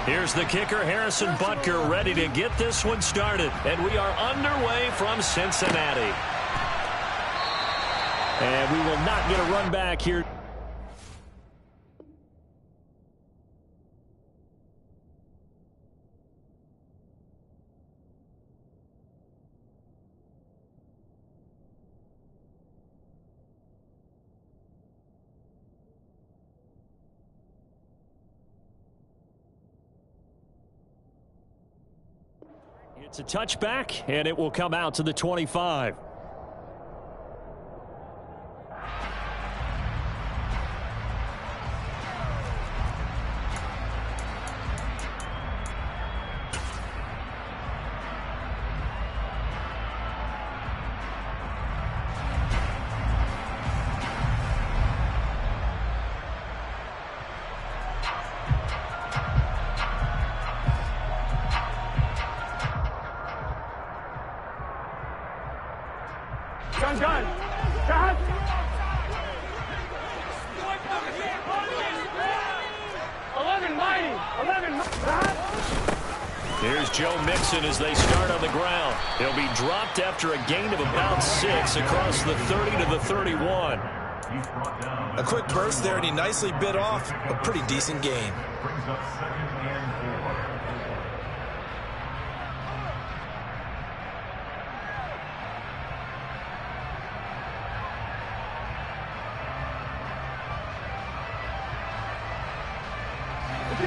Here's the kicker, Harrison Butker, ready to get this one started. And we are underway from Cincinnati. And we will not get a run back here. It's a touchback, and it will come out to the 25. Gun. Gun. 11 mighty. 11 mighty. Here's Joe Mixon as they start on the ground. He'll be dropped after a gain of about 6 across the 30 to the 31. A quick burst there, and he nicely bit off a pretty decent gain.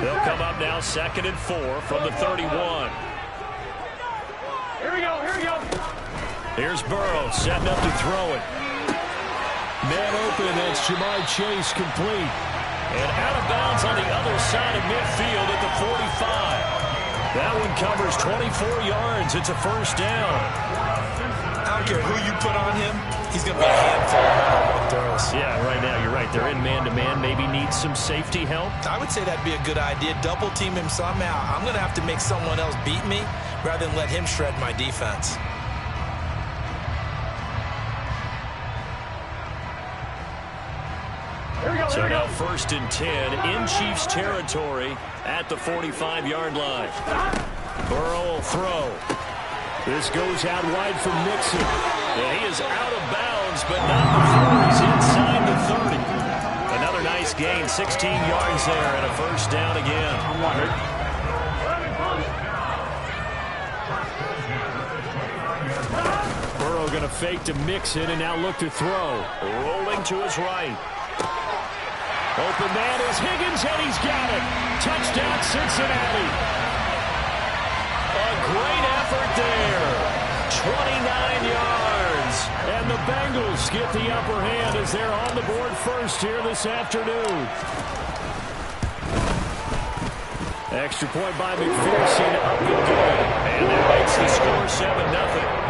They'll come up now 2nd and 4 from the 31. Here we go. Here we go. Here's Burrow setting up to throw it. Man open, that's Jamar Chase complete. And out of bounds on the other side of midfield at the 45. That one covers 24 yards. It's a first down. I don't care who you put on him. He's going to be a handful of throws. Yeah, right now you're right. They're in man-to-man. Maybe needs some safety help. I would say that'd be a good idea. Double team him somehow. I'm going to have to make someone else beat me rather than let him shred my defense. So now 1st and 10 in Chiefs territory at the 45-yard line. Burrow will throw. This goes out wide for Mixon. Yeah, he is out of bounds, but not before he's inside the 30. Another nice gain, 16 yards there, and a first down again. Burrow going to fake to Mixon and now look to throw. Rolling to his right. Open man is Higgins, and he's got it. Touchdown, Cincinnati. A great effort there. 29 yards. And the Bengals get the upper hand as they're on the board first here this afternoon. Extra point by McPherson, up and good. And that makes the score 7-0.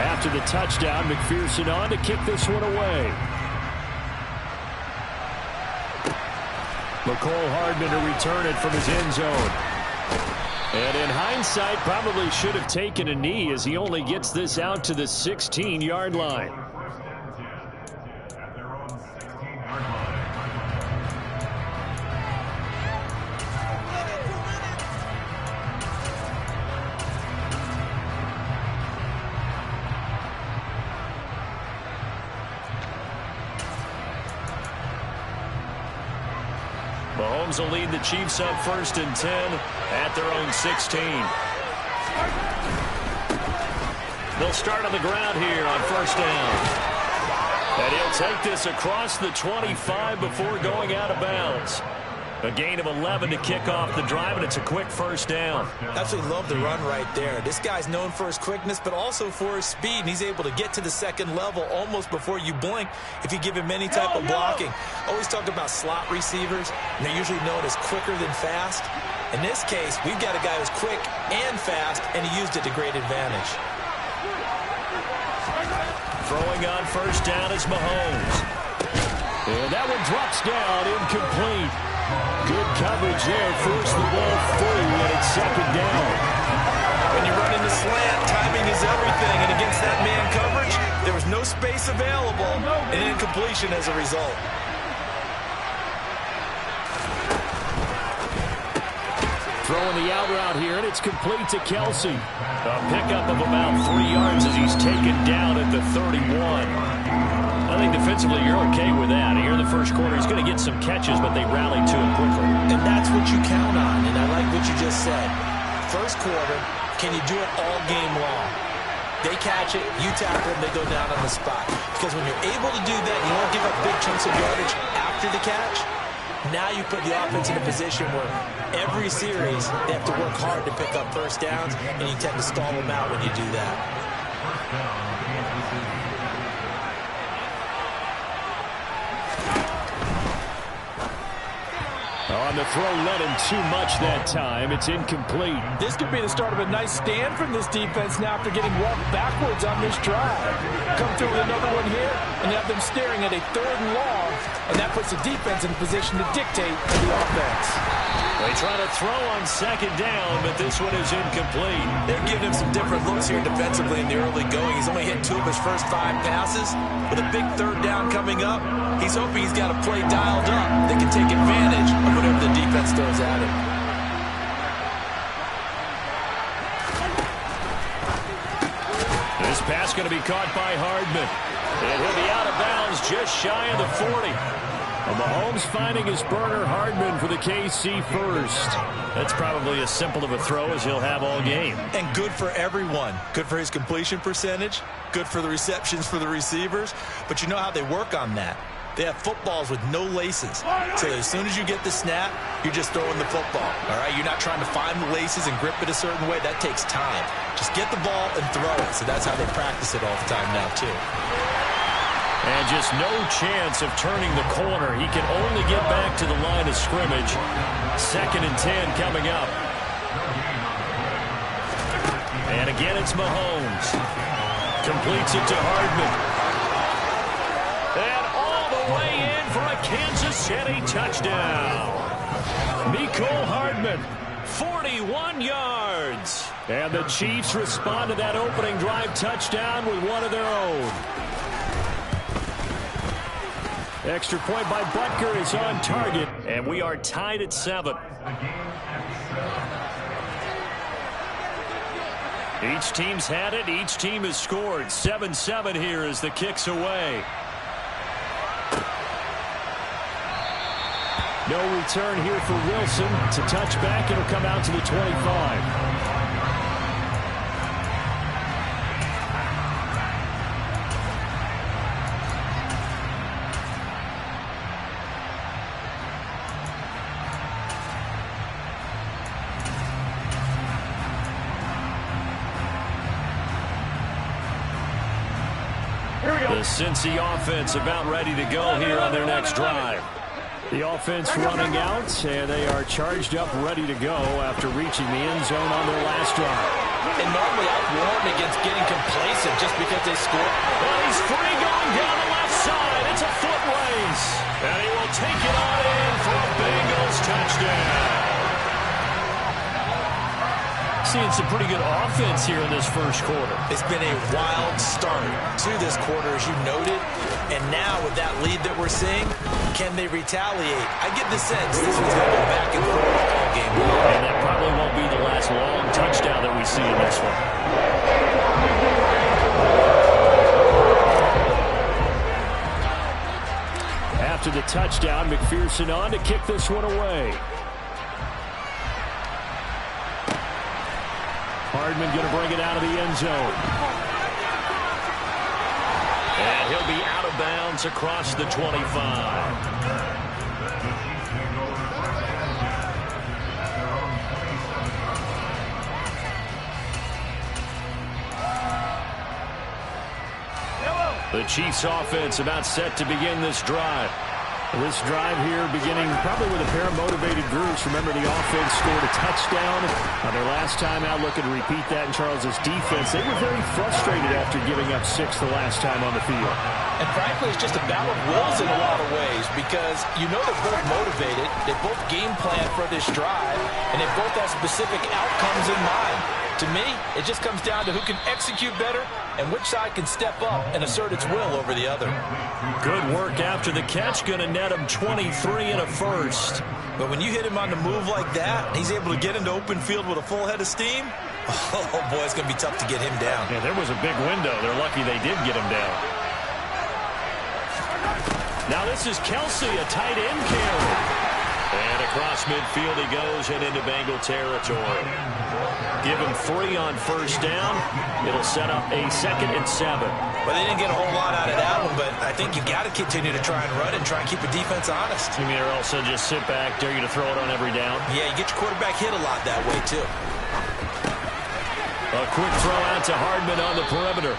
After the touchdown, McPherson on to kick this one away. McCole Hardman to return it from his end zone. And in hindsight, probably should have taken a knee as he only gets this out to the 16-yard line. Mahomes will lead the Chiefs up 1st and 10 at their own 16. They'll start on the ground here on 1st down. And he'll take this across the 25 before going out of bounds. A gain of 11 to kick off the drive, and it's a quick first down. Absolutely love the run right there. This guy's known for his quickness, but also for his speed, and he's able to get to the second level almost before you blink if you give him any type of blocking. Always talked about slot receivers, and they're usually known as quicker than fast. In this case, we've got a guy who's quick and fast, and he used it to great advantage. Throwing on 1st down is Mahomes. And that one drops down, incomplete. Good coverage there. Forced the ball free, and it's 2nd down. When you run into slant, timing is everything. And against that man coverage, there was no space space available, and an incompletion as a result. Throwing the out route here, and it's complete to Kelsey. A pickup of about 3 yards as he's taken down at the 31. I think defensively you're okay with that. Here in the first quarter, he's going to get some catches, but they rallied to him quickly. And that's what you count on, and I like what you just said. First quarter, can you do it all game long? They catch it, you tackle them, they go down on the spot. Because when you're able to do that, you don't give up big chunks of yardage after the catch. Now you put the offense in a position where every series they have to work hard to pick up first downs, and you tend to stall them out when you do that. On the throw, led him too much that time. It's incomplete. This could be the start of a nice stand from this defense now after getting walked backwards on this drive. Come through with another one here and have them staring at a 3rd and long, and that puts the defense in a position to dictate to the offense. They try to throw on 2nd down, but this one is incomplete. They're giving him some different looks here defensively in the early going. He's only hit 2 of his first 5 passes. With a big 3rd down coming up, he's hoping he's got a play dialed up that can take advantage of whatever the defense throws at him. This pass going to be caught by Hardman. And he'll be out of bounds just shy of the 40. Mahomes finding his burner, Hardman, for the KC first. That's probably as simple of a throw as he'll have all game. And good for everyone. Good for his completion percentage. Good for the receptions for the receivers. But you know how they work on that. They have footballs with no laces. So as soon as you get the snap, you're just throwing the football. All right? You're not trying to find the laces and grip it a certain way. That takes time. Just get the ball and throw it. So that's how they practice it all the time now, too. And just no chance of turning the corner. He can only get back to the line of scrimmage. 2nd and 10 coming up. And again, it's Mahomes. Completes it to Hardman. And all the way in for a Kansas City touchdown. Mecole Hardman, 41 yards. And the Chiefs respond to that opening drive touchdown with one of their own. Extra point by Butker is on target, and we are tied at 7. Each team's had it. Each team has scored. 7-7 here as the kick's away. No return here for Wilson. To touch back, it'll come out to the 25. The Cincy offense about ready to go here on their next drive. The offense running out, and they are charged up, ready to go after reaching the end zone on their last drive. And normally I've warned against getting complacent just because they scored. Well, he's free going down the left side. It's a foot race. And he will take it on in for a Bengals touchdown. Seeing some pretty good offense here in this first quarter. It's been a wild start to this quarter, as you noted. And now with that lead that we're seeing, can they retaliate? I get the sense this one's going to go back and forth all game long. And that probably won't be the last long touchdown that we see in this one. After the touchdown, McPherson on to kick this one away. Hardman going to bring it out of the end zone. And he'll be out of bounds across the 25. The Chiefs offense about set to begin this drive. This drive here beginning probably with a pair of motivated groups. Remember, the offense scored a touchdown on their last time out. Looking to repeat that in Charles's defense. They were very frustrated after giving up 6 the last time on the field. And frankly, it's just a battle of wills in a lot of ways because you know they're both motivated. They both game plan for this drive, and they both have specific outcomes in mind. To To me, it just comes down to who can execute better and which side can step up and assert its will over the other. Good work after the catch. Going to net him 23 and a first. But when you hit him on the move like that, he's able to get into open field with a full head of steam. Oh, boy, it's going to be tough to get him down. Yeah, there was a big window. They're lucky they did get him down. Now this is Kelsey, a tight end carry. And across midfield he goes and into Bengal territory. Give him 3 on first down. It'll set up a 2nd and 7. Well, they didn't get a whole lot out of that one, but I think you've got to continue to try and run and try and keep the defense honest. You mean or else they'll just sit back, dare you to throw it on every down? Yeah, you get your quarterback hit a lot that way, too. A quick throw out to Hardman on the perimeter.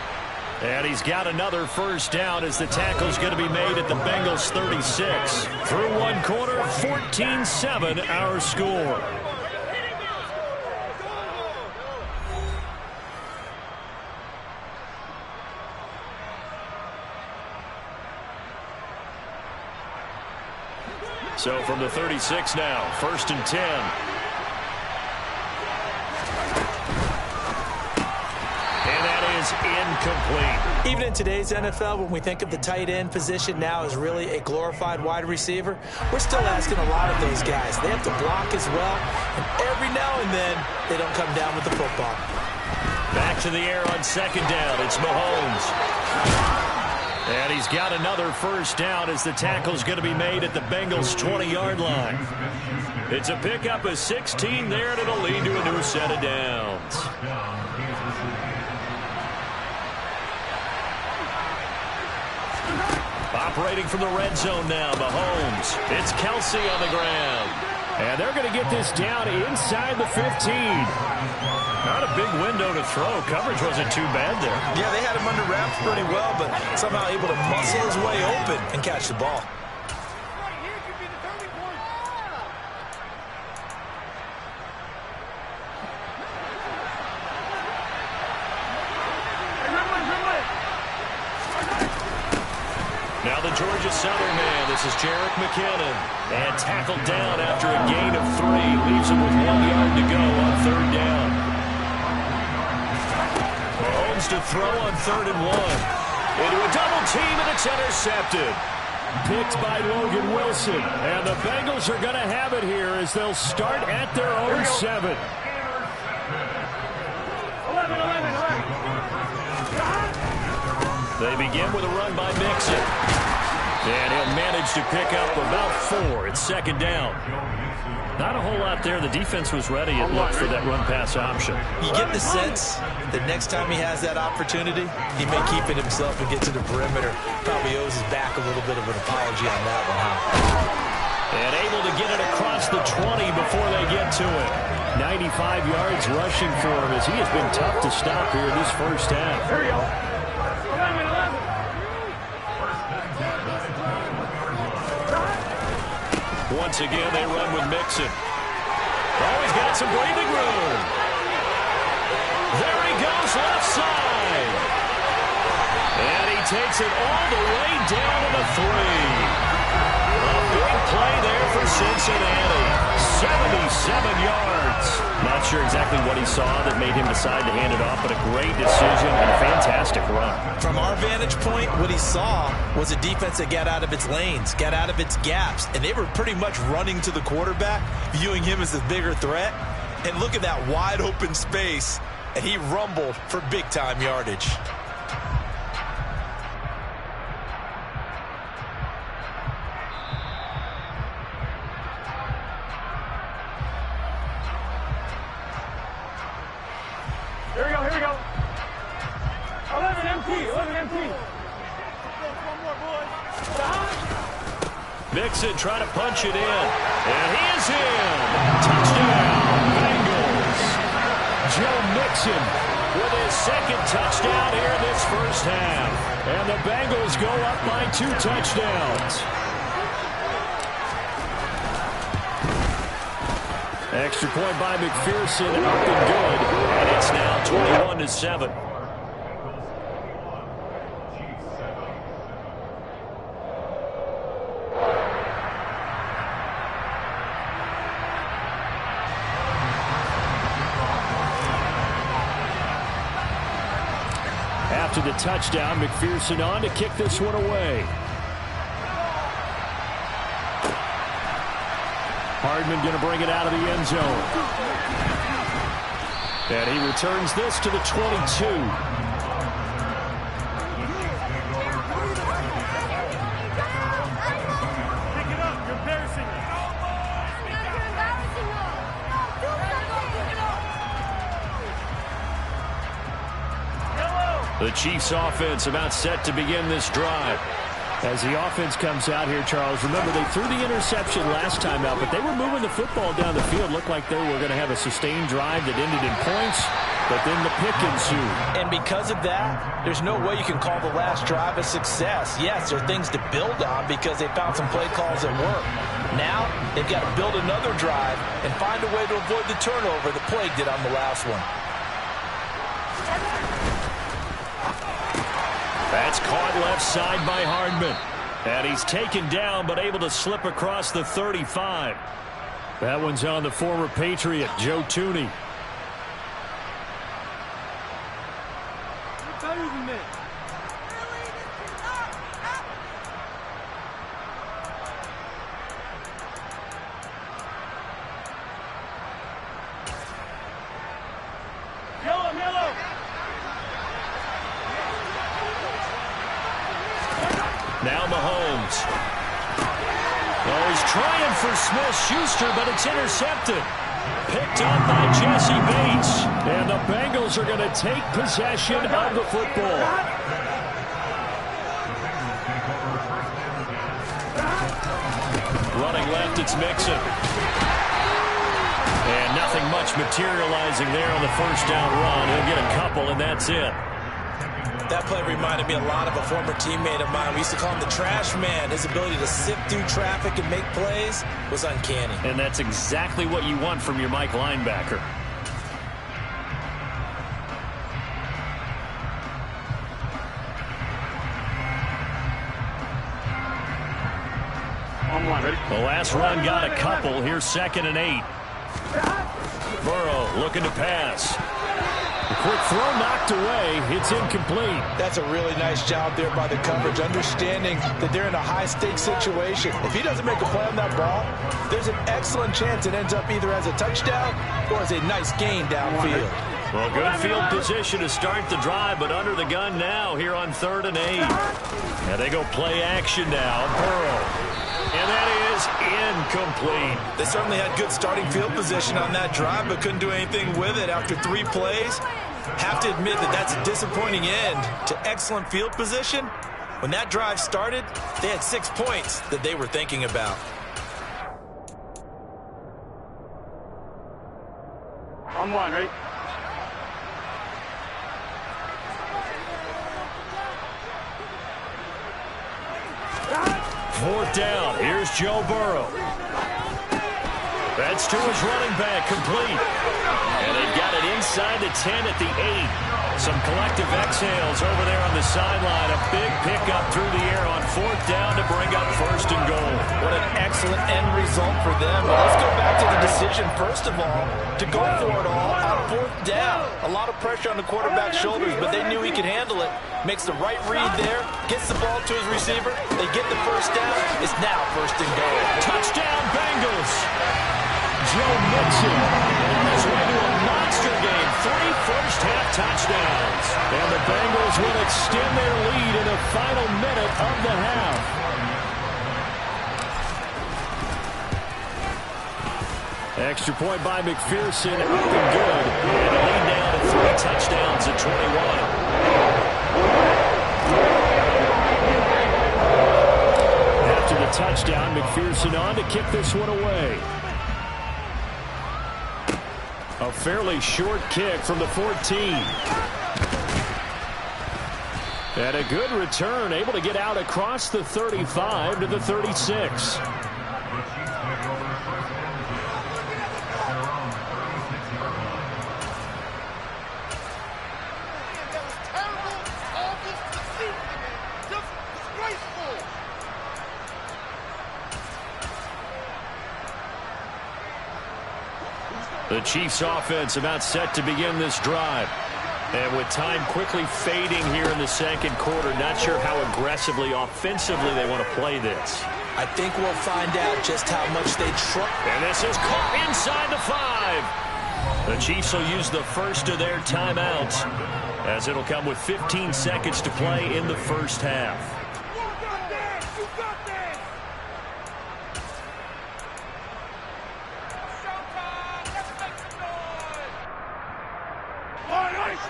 And he's got another first down as the tackle's going to be made at the Bengals 36. Through one quarter, 14-7 our score. So from the 36 now, 1st and 10. Incomplete. Even in today's NFL, when we think of the tight end position now as really a glorified wide receiver, we're still asking a lot of those guys. They have to block as well, and every now and then they don't come down with the football. Back to the air on 2nd down. It's Mahomes. And he's got another first down as the tackle's going to be made at the Bengals 20-yard line. It's a pickup of 16 there, and it'll lead to a new set of downs. Operating from the red zone now, Mahomes. It's Kelsey on the ground. And they're going to get this down inside the 15. Not a big window to throw. Coverage wasn't too bad there. Yeah, they had him under wraps pretty well, but somehow able to muscle his way open and catch the ball. Now the Georgia Southern man, this is Jerick McKinnon. And tackled down after a gain of 3. Leaves him with 1 yard to go on 3rd down. Mahomes to throw on 3rd and 1. Into a double team, and it's intercepted. Picked by Logan Wilson. And the Bengals are going to have it here as they'll start at their own 7. 11. They begin with a run by Mixon. And he'll manage to pick up about 4. It's 2nd down. Not a whole lot there. The defense was ready, it looked, for that run-pass option. You get the sense that next time he has that opportunity, he may keep it himself and get to the perimeter. Probably owes his back a little bit of an apology on that one, huh? And able to get it across the 20 before they get to it. 95 yards rushing for him as he has been tough to stop here in this first half. Here we go. 11. Once again, they run with Mixon. Oh, he's got some breathing room. There he goes, left side. And he takes it all the way down to the 3. A big play there for Cincinnati. 77 yards. Not sure exactly what he saw that made him decide to hand it off, but a great decision and a fantastic run. From our vantage point, what he saw was a defense that got out of its lanes, got out of its gaps, and they were pretty much running to the quarterback, viewing him as the bigger threat. And look at that wide open space, and he rumbled for big-time yardage. Here we go. 11 empty. Mixon trying to punch it in. And he is in. Touchdown, Bengals. Joe Mixon with his 2nd touchdown here in this first half. And the Bengals go up by 2 touchdowns. Extra point by McPherson, up and good. And it's now 21-7. After the touchdown, McPherson on to kick this one away. Hardman going to bring it out of the end zone. And he returns this to the 22. The Chiefs offense about set to begin this drive. As the offense comes out here, Charles, remember they threw the interception last time out, but they were moving the football down the field. Looked like they were going to have a sustained drive that ended in points, but then the pick ensued. And because of that, there's no way you can call the last drive a success. Yes, there are things to build on because they found some play calls that work. Now, they've got to build another drive and find a way to avoid the turnover that plagued it on the last one. That's caught left side by Hardman. And he's taken down but able to slip across the 35. That one's on the former Patriot, Joe Tooney. Now Mahomes. Oh, he's trying for Smith-Schuster, but it's intercepted. Picked up by Jesse Bates. And the Bengals are going to take possession of the football. Running left, it's Mixon. And nothing much materializing there on the first down run. He'll get a couple, and that's it. That play reminded me a lot of a former teammate of mine. We used to call him the trash man. His ability to sift through traffic and make plays was uncanny. And that's exactly what you want from your Mike linebacker. The last run got a couple. Here's 2nd and 8. Burrow looking to pass. The quick throw knocked away. It's incomplete. That's a really nice job there by the coverage, understanding that they're in a high-stakes situation. If he doesn't make a play on that ball, there's an excellent chance it ends up either as a touchdown or as a nice gain downfield. Well, good field position to start the drive, but under the gun now here on 3rd and 8. Now they go play action now. Burrow. And that is incomplete. They certainly had good starting field position on that drive, but couldn't do anything with it after 3 plays. Have to admit that that's a disappointing end to excellent field position. When that drive started, they had 6 points that they were thinking about. On one, right? Fourth down. Here's Joe Burrow. That's to his running back, complete. And they've got it inside the 10 at the 8. Some collective exhales over there on the sideline. A big pickup through the air on 4th down to bring up 1st and goal. What an excellent end result for them. But let's go back to the decision, first of all, to go for it all on 4th down. A lot of pressure on the quarterback's shoulders, but they knew he could handle it. Makes the right read there, gets the ball to his receiver. They get the 1st down. It's now 1st and goal. Touchdown, Bengals. Joe Mixon on his way to a monster game. 3 first-half touchdowns. And the Bengals will extend their lead in the final minute of the half. Extra point by McPherson, up and good. And a lead down to 3 touchdowns at 21. After the touchdown, McPherson on to kick this one away. A fairly short kick from the 14. And a good return, able to get out across the 35 to the 36. The Chiefs offense about set to begin this drive. And with time quickly fading here in the second quarter, not sure how aggressively, offensively they want to play this. I think we'll find out just how much they try. And this is caught inside the 5. The Chiefs will use the first of their timeouts, as it'll come with 15 seconds to play in the first half.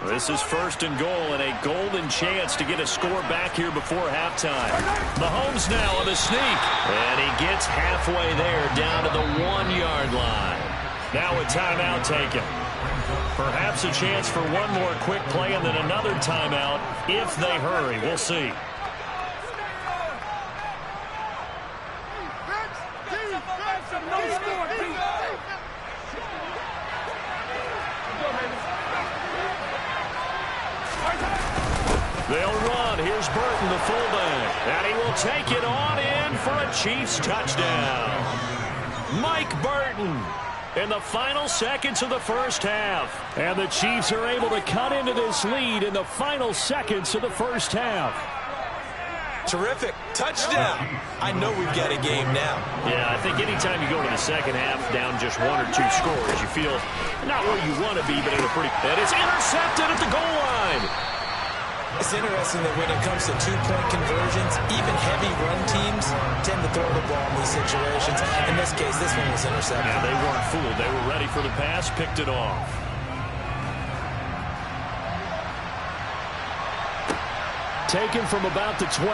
This is first and goal, and a golden chance to get a score back here before halftime. Mahomes now on the sneak, and he gets halfway there down to the 1-yard line. Now a timeout taken. Perhaps a chance for one more quick play and then another timeout if they hurry. We'll see. They'll run. Here's Burton, the fullback. And he will take it on in for a Chiefs touchdown. Mike Burton in the final seconds of the first half. And the Chiefs are able to cut into this lead in the final seconds of the first half. Terrific. Touchdown. I know we've got a game now. Yeah, I think anytime you go to the second half down just 1 or 2 scores, you feel not where you want to be, but in a pretty... And it's intercepted at the goal line. It's interesting that when it comes to 2-point conversions, even heavy run teams tend to throw the ball in these situations. In this case, this one was intercepted. Yeah, they weren't fooled. They were ready for the pass, picked it off. Taken from about the 12.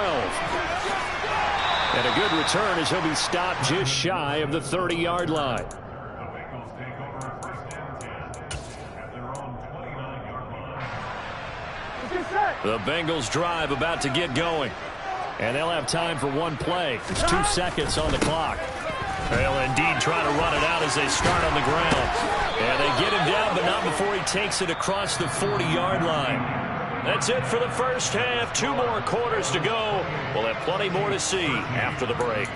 And a good return as he'll be stopped just shy of the 30-yard line. The Bengals drive about to get going. And they'll have time for one play. There's 2 seconds on the clock. They'll indeed try to run it out as they start on the ground. And they get him down, but not before he takes it across the 40-yard line. That's it for the first half. 2 more quarters to go. We'll have plenty more to see after the break.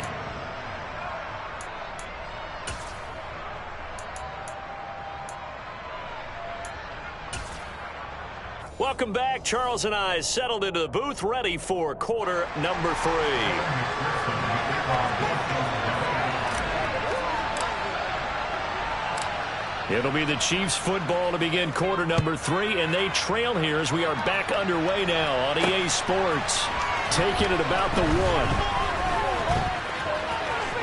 Welcome back. Charles and I settled into the booth, ready for quarter number 3. It'll be the Chiefs football to begin quarter number 3, and they trail here as we are back underway now on EA Sports. Taking it about the 1.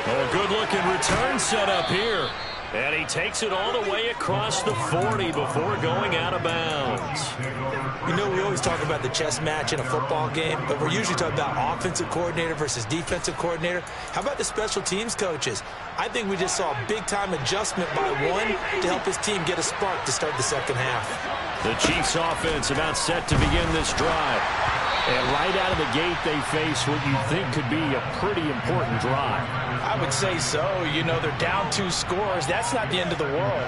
Oh, good-looking return set up here. And he takes it all the way across the 40 before going out of bounds. You know, we always talk about the chess match in a football game, but we're usually talking about offensive coordinator versus defensive coordinator. How about the special teams coaches? I think we just saw a big-time adjustment by one to help his team get a spark to start the second half. The Chiefs offense about set to begin this drive. And right out of the gate, they face what you think could be a pretty important drive. I would say so. You know, they're down 2 scores. That's not the end of the world.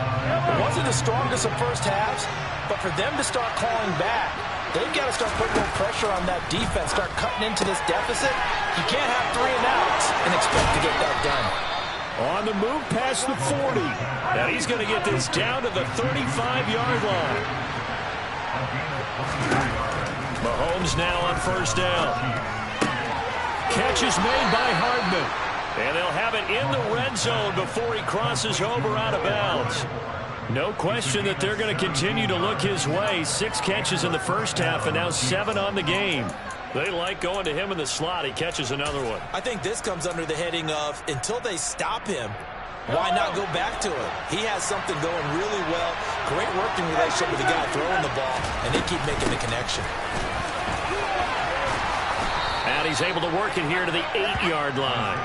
It wasn't the strongest of first halves, but for them to start calling back, they've got to start putting more pressure on that defense, start cutting into this deficit. You can't have 3 and outs and expect to get that done. On the move past the 40. Now he's going to get this down to the 35-yard line. Mahomes now on first down. Catch is made by Hardman. And they'll have it in the red zone before he crosses over out of bounds. No question that they're going to continue to look his way. 6 catches in the first half and now 7 on the game. They like going to him in the slot. He catches another one. I think this comes under the heading of until they stop him, why not go back to him? He has something going really well. Great working relationship with the guy throwing the ball, and they keep making the connection. And he's able to work it here to the 8-yard line.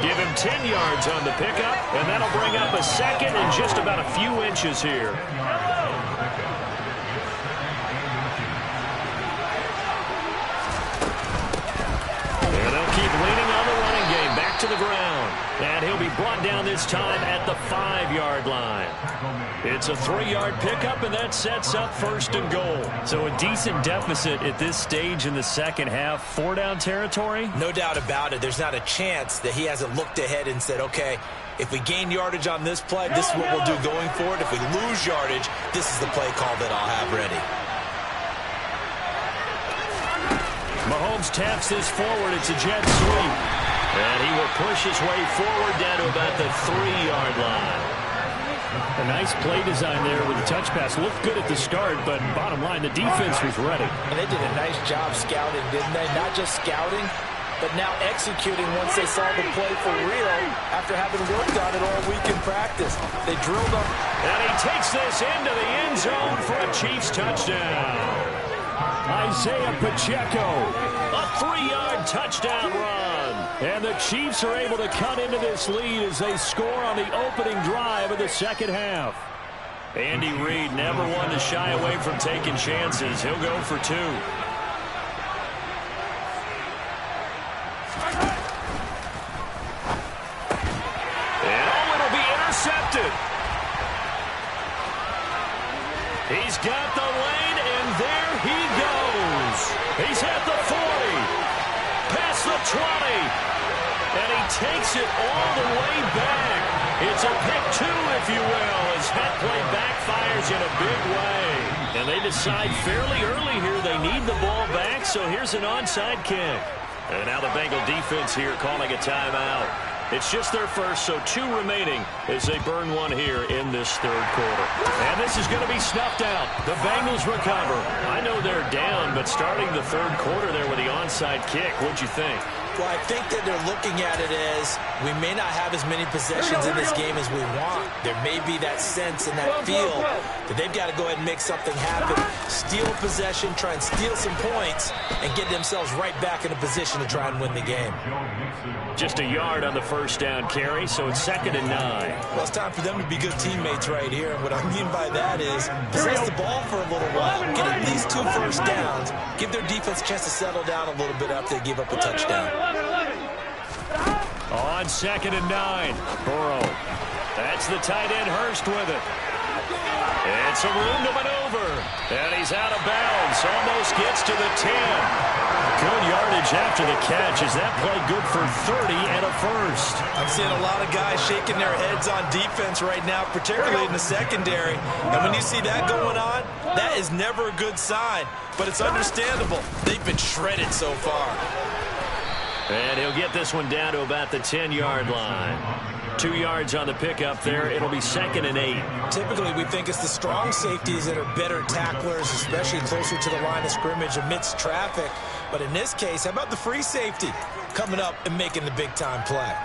Give him 10 yards on the pickup, and that'll bring up a second and just about a few inches here. And they'll keep leaning on the running game. Back to the ground. And he'll be brought down this time at the 5-yard line. It's a 3-yard pickup, and that sets up first and goal. So a decent deficit at this stage in the second half. 4-down territory? No doubt about it. There's not a chance that he hasn't looked ahead and said, okay, if we gain yardage on this play, this is what we'll do going forward. If we lose yardage, this is the play call that I'll have ready. Mahomes taps this forward. It's a jet sweep. And he will push his way forward down to about the 3-yard line. A nice play design there with the touch pass. Looked good at the start, but bottom line, the defense was ready. And they did a nice job scouting, didn't they? Not just scouting, but now executing once they saw the play for real after having worked on it all week in practice. They drilled them. And he takes this into the end zone for a Chiefs touchdown. Isaiah Pacheco, a 3-yard touchdown run. And the Chiefs are able to cut into this lead as they score on the opening drive of the second half. Andy Reid never one to shy away from taking chances. He'll go for 2. Intercepted. He's got the lane, and there he goes. He's at the 40, past the 20, and he takes it all the way back. It's a pick 2, if you will, as that play backfires in a big way. And they decide fairly early here they need the ball back, so here's an onside kick. And now the Bengal defense here calling a timeout. It's just their first, so 2 remaining as they burn one here in this third quarter. And this is going to be snuffed out. The Bengals recover. I know they're down, but starting the third quarter there with the onside kick, what'd you think? Well, I think that they're looking at it as we may not have as many possessions in this game as we want. There may be that sense and that feel that they've got to go ahead and make something happen. Steal possession, try and steal some points, and get themselves right back in a position to try and win the game. Just a yard on the first down carry, so it's 2nd and 9. Well, it's time for them to be good teammates right here. And what I mean by that is possess the ball for a little while, get at least 2 first downs, give their defense a chance to settle down a little bit after they give up a touchdown. On 2nd and 9, Burrow. That's the tight end Hurst with it. It's a room to maneuver. And he's out of bounds. Almost gets to the 10. Good yardage after the catch. Is that play good for 30 and a first? I'm seeing a lot of guys shaking their heads on defense right now, particularly in the secondary. And when you see that going on, that is never a good sign. But it's understandable. They've been shredded so far. And he'll get this one down to about the 10-yard line. 2 yards on the pickup there. It'll be 2nd and 8. Typically, we think it's the strong safeties that are better tacklers, especially closer to the line of scrimmage amidst traffic. But in this case, how about the free safety coming up and making the big-time play?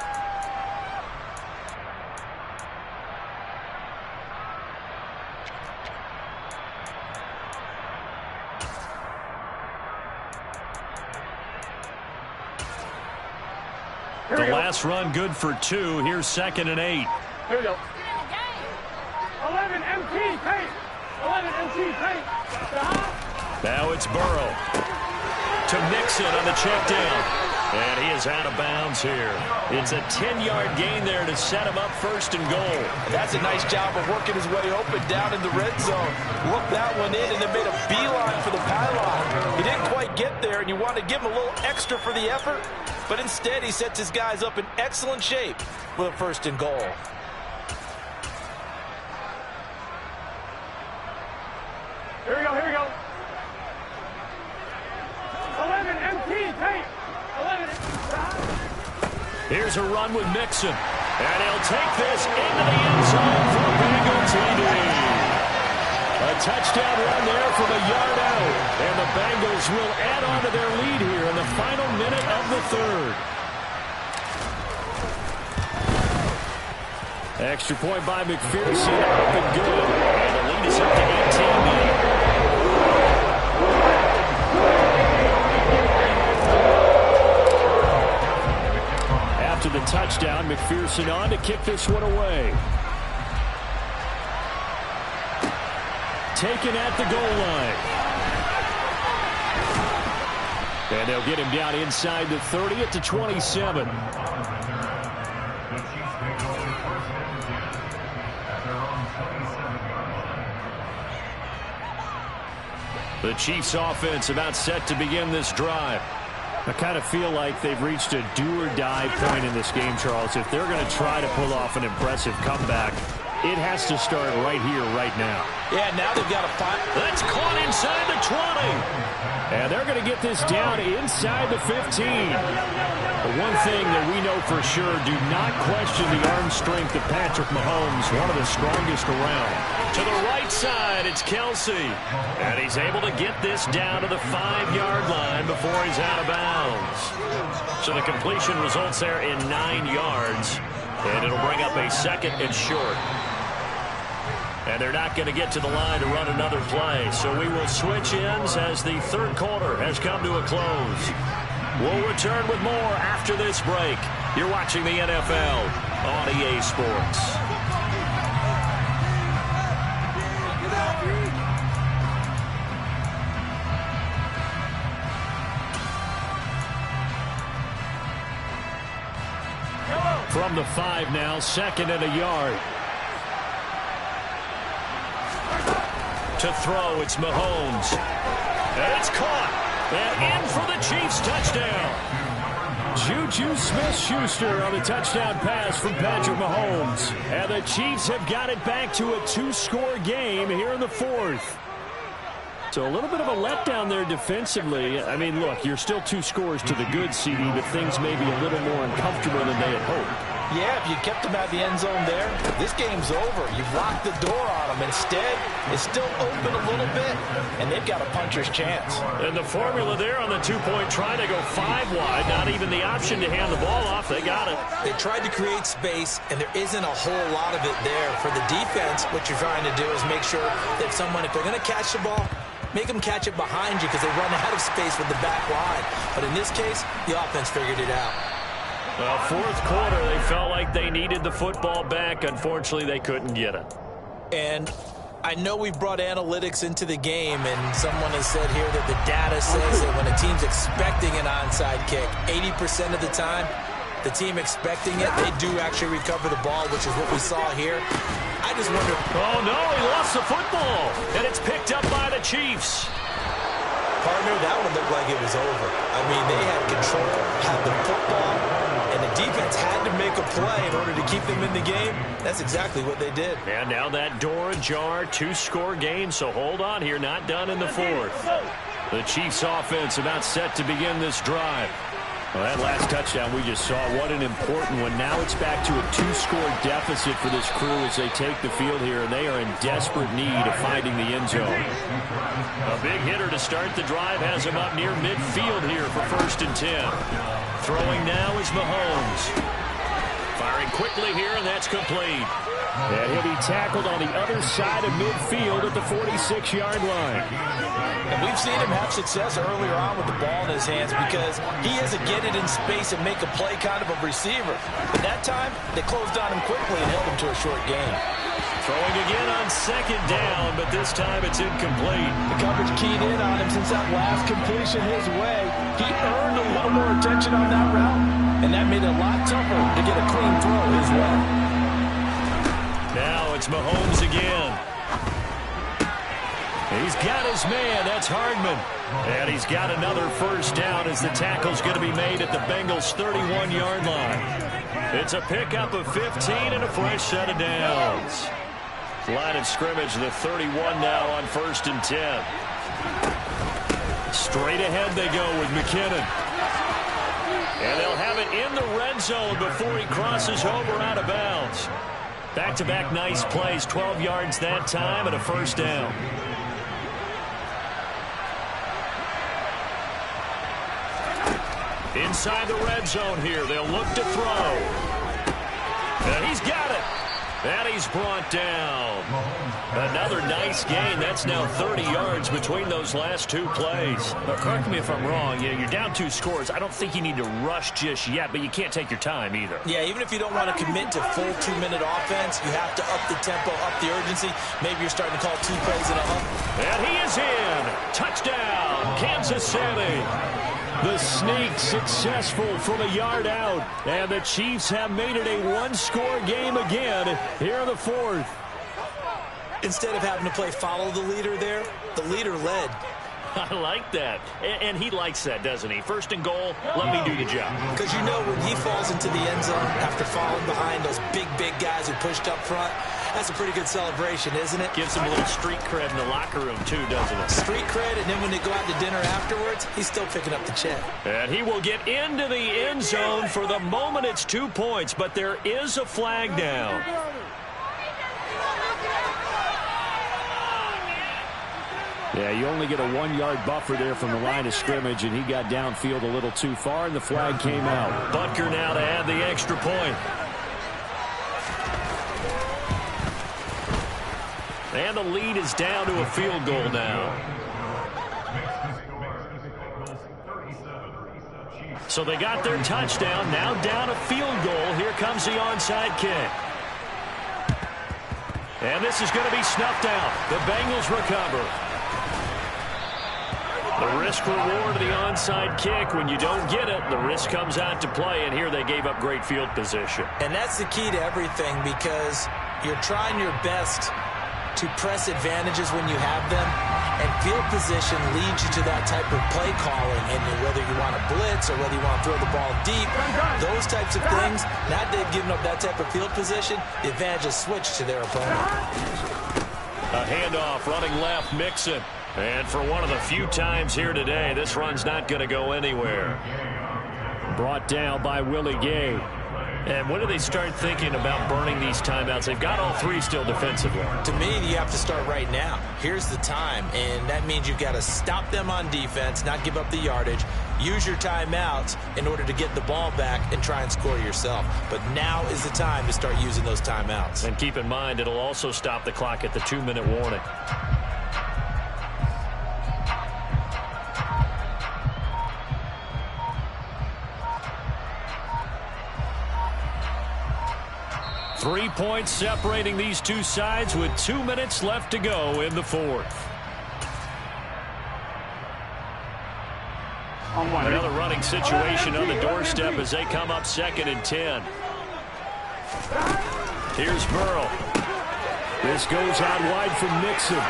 The last run good for 2. Here's 2nd and 8. Here we go. 11 MT paint. 11 MT paint. Now it's Burrow to Mixon on the check down. And he is out of bounds here. It's a 10-yard gain there to set him up 1st and goal. That's a nice job of working his way open down in the red zone. Looked that one in and then made a beeline for the pylon. He didn't quite get there, and you want to give him a little extra for the effort. But instead, he sets his guys up in excellent shape for the 1st and goal. Here we go, here we go. 11 MT paint. 11. Here's a run with Mixon. And he'll take this into the end zone for a Bengals lead. A touchdown run there from a yard out. And the Bengals will add on to their lead here in the final minute of the third. Extra point by McPherson. Up and good. And the lead is up to 18 now. After the touchdown, McPherson on to kick this one away. Taken at the goal line. And they'll get him down inside the 30 at the 27. The Chiefs offense about set to begin this drive. I kind of feel like they've reached a do-or-die point in this game, Charles. If they're going to try to pull off an impressive comeback, it has to start right here, right now. Yeah, now they've got to find. That's caught inside the 20. And they're going to get this down inside the 15. But one thing that we know for sure, do not question the arm strength of Patrick Mahomes, one of the strongest around. To the right side, it's Kelsey. And he's able to get this down to the 5-yard line before he's out of bounds. So the completion results there in 9 yards. And it'll bring up a 2nd and short. And they're not going to get to the line to run another play. So we will switch ends as the 3rd quarter has come to a close. We'll return with more after this break. You're watching the NFL on EA Sports. From the 5 now, 2nd and a yard. To throw, it's Mahomes. And it's caught. And in for the Chiefs touchdown. Juju Smith-Schuster on the touchdown pass from Patrick Mahomes. And the Chiefs have got it back to a 2-score game here in the 4th. So a little bit of a letdown there defensively. I mean, look, you're still 2 scores to the good, CD, but things may be a little more uncomfortable than they had hoped. Yeah, if you kept them out of the end zone there, this game's over. You've locked the door on them. Instead, it's still open a little bit, and they've got a puncher's chance. And the formula there on the 2-point try to go 5 wide, not even the option to hand the ball off. They got it. They tried to create space, and there isn't a whole lot of it there. For the defense, what you're trying to do is make sure that if they're going to catch the ball, make them catch it behind you because they run out of space with the back line. But in this case, the offense figured it out. Well, 4th quarter, they felt like they needed the football back. Unfortunately, they couldn't get it. And I know we've brought analytics into the game, and someone has said here that the data says that when a team's expecting an onside kick, 80% of the time, the team expecting it, they do actually recover the ball, which is what we saw here. I just wonder... Oh, no, he lost the football, and it's picked up by the Chiefs. Partner, that one looked like it was over. I mean, they had control, had the football, and the defense had to make a play in order to keep them in the game. That's exactly what they did. And now that door ajar, 2-score game, so hold on here, not done in the 4th. The Chiefs offense about set to begin this drive. Well, that last touchdown we just saw, what an important one. Now it's back to a 2-score deficit for this crew as they take the field here, and they are in desperate need of finding the end zone. A big hitter to start the drive has him up near midfield here for 1st and 10. Throwing now is Mahomes. Firing quickly here, and that's complete. And he'll be tackled on the other side of midfield at the 46-yard line. And we've seen him have success earlier on with the ball in his hands because he is a get it in space and make a play kind of a receiver. But that time, they closed on him quickly and held him to a short gain. Throwing again on 2nd down, but this time it's incomplete. The coverage keyed in on him since that last completion his way. He earned a little more attention on that route, and that made it a lot tougher to get a clean throw his way. Now it's Mahomes again. He's got his man. That's Hardman. And he's got another 1st down as the tackle's going to be made at the Bengals' 31-yard line. It's a pickup of 15 and a fresh set of downs. Line of scrimmage, the 31 now on 1st and 10. Straight ahead they go with McKinnon. And they'll have it in the red zone before he crosses over out of bounds. Back-to-back nice plays, 12 yards that time and a 1st down. Inside the red zone here, they'll look to throw. And he's got it. And he's brought down. Another nice gain. That's now 30 yards between those last 2 plays. But correct me if I'm wrong. You're down 2 scores. I don't think you need to rush just yet, but you can't take your time either. Yeah, even if you don't want to commit to full 2-minute offense, you have to up the tempo, up the urgency. Maybe you're starting to call 2 plays in a hump. And he is in. Touchdown, Kansas City. The sneak successful from a yard out. And the Chiefs have made it a 1-score game again here in the 4th. Instead of having to play follow the leader there, the leader led. I like that. And he likes that, doesn't he? 1st and goal, let me do the job. Because you know when he falls into the end zone after falling behind those big guys who pushed up front, That's a pretty good celebration, isn't it? Gives him a little street cred in the locker room, too, doesn't it? Street cred, and then when they go out to dinner afterwards, he's still picking up the check. And he will get into the end zone. For the moment, it's 2 points, but there is a flag down. Yeah, you only get a 1-yard buffer there from the line of scrimmage, and he got downfield a little too far, and the flag came out. Butker now to add the extra point. And the lead is down to a field goal now. So they got their touchdown, now down a field goal. Here comes the onside kick. And this is going to be snuffed out. The Bengals recover. The risk-reward of the onside kick. When you don't get it, the risk comes out to play, and here they gave up great field position. And that's the key to everything, because you're trying your best to press advantages when you have them, and field position leads you to that type of play calling, and whether you want to blitz or whether you want to throw the ball deep, those types of things. Now they've given up that type of field position, the advantage is switched to their opponent. A handoff, running left, Mixon. And for one of the few times here today, this run's not going to go anywhere. Brought down by Willie Gay. And when do they start thinking about burning these timeouts? They've got all three still defensively. To me, you have to start right now. Here's the time, and that means you've got to stop them on defense, not give up the yardage, use your timeouts in order to get the ball back and try and score yourself. But now is the time to start using those timeouts. And keep in mind, it'll also stop the clock at the 2-minute warning. Three points separating these two sides with 2 minutes left to go in the fourth. Another running situation on the doorstep as they come up 2nd and 10. Here's Burrow. This goes out wide from Mixon.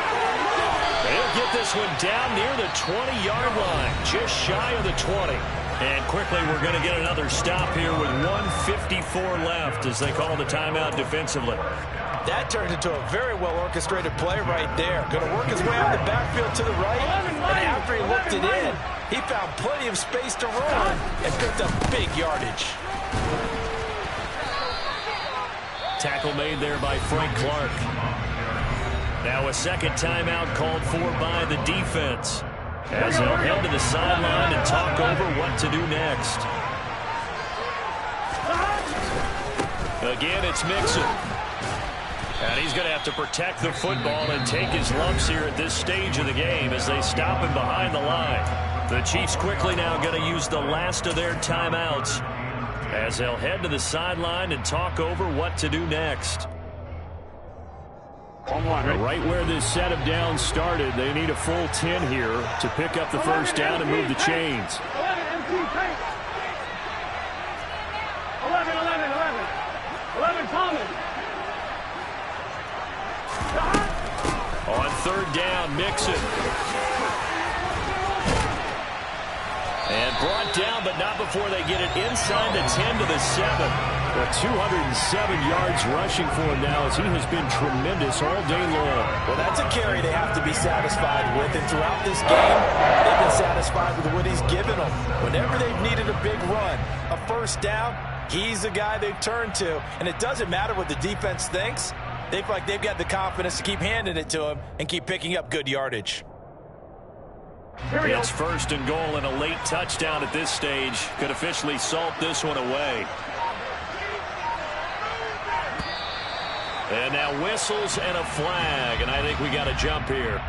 They'll get this one down near the 20-yard line, just shy of the 20. And quickly, we're going to get another stop here with 1:54 left as they call the timeout defensively. That turned into a very well-orchestrated play right there. Going to work his way out of the backfield to the right, and after he looked it in, he found plenty of space to run and picked up big yardage. Tackle made there by Frank Clark. Now a second timeout called for by the defense, as they'll head to the sideline and talk over what to do next. Again, it's Mixon. And he's going to have to protect the football and take his lumps here at this stage of the game as they stop him behind the line. The Chiefs quickly now going to use the last of their timeouts as they'll head to the sideline and talk over what to do next. Right where this set of downs started, they need a full 10 here to pick up the first down and move the chains. 11 Thomas. On third down, Mixon. And brought down, but not before they get it inside the 10 to the 7. 207 yards rushing for him now as he has been tremendous all day long. Well, that's a carry they have to be satisfied with, and throughout this game, they've been satisfied with what he's given them. Whenever they've needed a big run, a first down, he's the guy they've turned to. And it doesn't matter what the defense thinks. They feel like they've got the confidence to keep handing it to him and keep picking up good yardage. It's 1st and goal and a late touchdown at this stage. Could officially salt this one away. And now whistles and a flag, and I think we got a jump here.